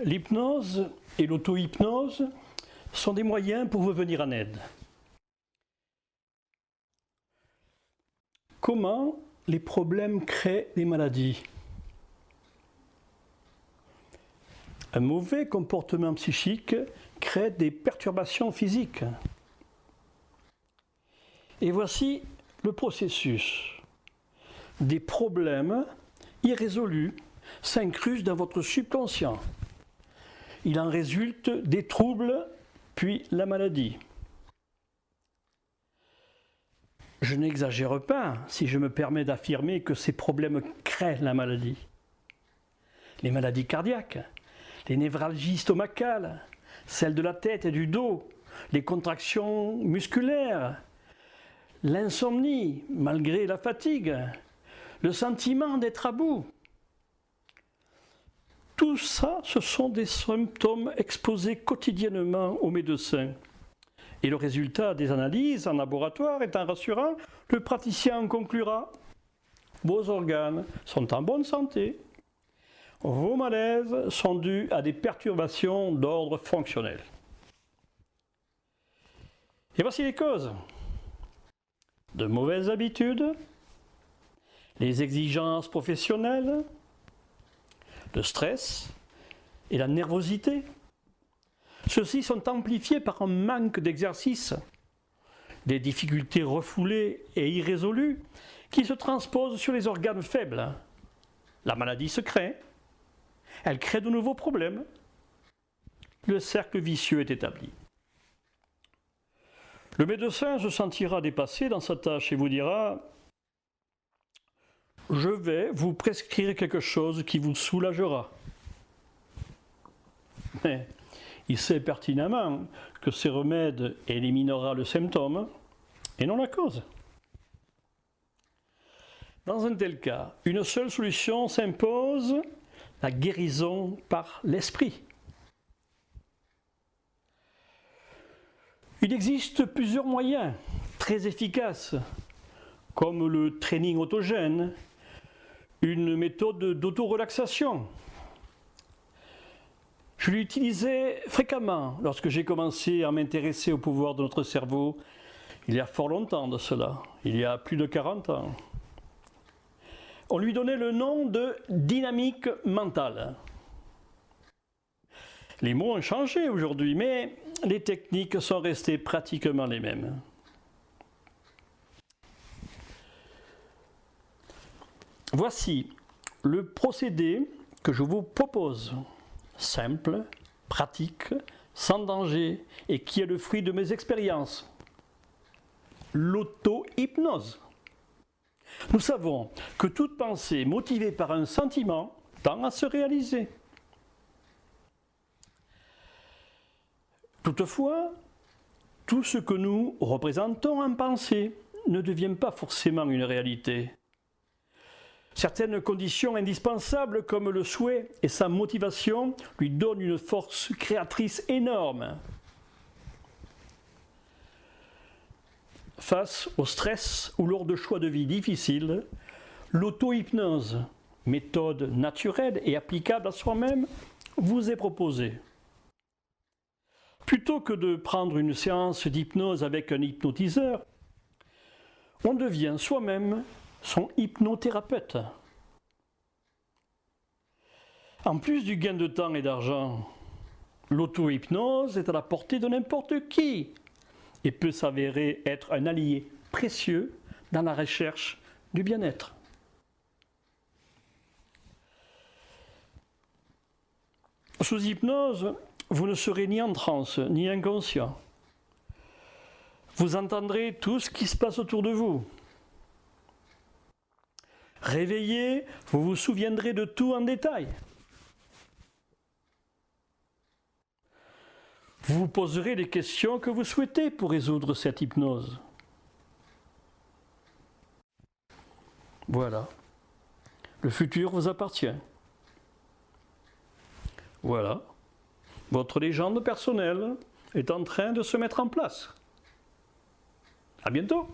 L'hypnose et l'auto-hypnose sont des moyens pour vous venir en aide. Comment les problèmes créent des maladies? Un mauvais comportement psychique crée des perturbations physiques. Et voici le processus. Des problèmes irrésolus s'incrustent dans votre subconscient. Il en résulte des troubles, puis la maladie. Je n'exagère pas si je me permets d'affirmer que ces problèmes créent la maladie. Les maladies cardiaques, les névralgies stomacales, celles de la tête et du dos, les contractions musculaires, l'insomnie malgré la fatigue, le sentiment d'être à bout. Tout ça, ce sont des symptômes exposés quotidiennement aux médecins. Et le résultat des analyses en laboratoire étant rassurant, le praticien en conclura: vos organes sont en bonne santé. Vos malaises sont dus à des perturbations d'ordre fonctionnel. Et voici les causes. De mauvaises habitudes, les exigences professionnelles, le stress et la nervosité. Ceux-ci sont amplifiés par un manque d'exercice, des difficultés refoulées et irrésolues qui se transposent sur les organes faibles. La maladie se crée, elle crée de nouveaux problèmes. Le cercle vicieux est établi. Le médecin se sentira dépassé dans sa tâche et vous dira: je vais vous prescrire quelque chose qui vous soulagera. Mais il sait pertinemment que ces remèdes éliminera le symptôme et non la cause. Dans un tel cas, une seule solution s'impose: la guérison par l'esprit. Il existe plusieurs moyens très efficaces, comme le training autogène, une méthode d'auto-relaxation. Je l'utilisais fréquemment lorsque j'ai commencé à m'intéresser au pouvoir de notre cerveau, il y a fort longtemps de cela, il y a plus de 40 ans. On lui donnait le nom de dynamique mentale. Les mots ont changé aujourd'hui, mais les techniques sont restées pratiquement les mêmes. Voici le procédé que je vous propose, simple, pratique, sans danger et qui est le fruit de mes expériences. L'auto-hypnose. Nous savons que toute pensée motivée par un sentiment tend à se réaliser. Toutefois, tout ce que nous représentons en pensée ne devient pas forcément une réalité. Certaines conditions indispensables comme le souhait et sa motivation lui donnent une force créatrice énorme. Face au stress ou lors de choix de vie difficiles, l'auto-hypnose, méthode naturelle et applicable à soi-même, vous est proposée. Plutôt que de prendre une séance d'hypnose avec un hypnotiseur, on devient soi-même son hypnothérapeute. En plus du gain de temps et d'argent, l'auto-hypnose est à la portée de n'importe qui et peut s'avérer être un allié précieux dans la recherche du bien-être. Sous hypnose, vous ne serez ni en transe, ni inconscient. Vous entendrez tout ce qui se passe autour de vous. Réveillé, vous vous souviendrez de tout en détail. Vous vous poserez les questions que vous souhaitez pour résoudre cette hypnose. Voilà. Le futur vous appartient. Voilà. Votre légende personnelle est en train de se mettre en place. À bientôt!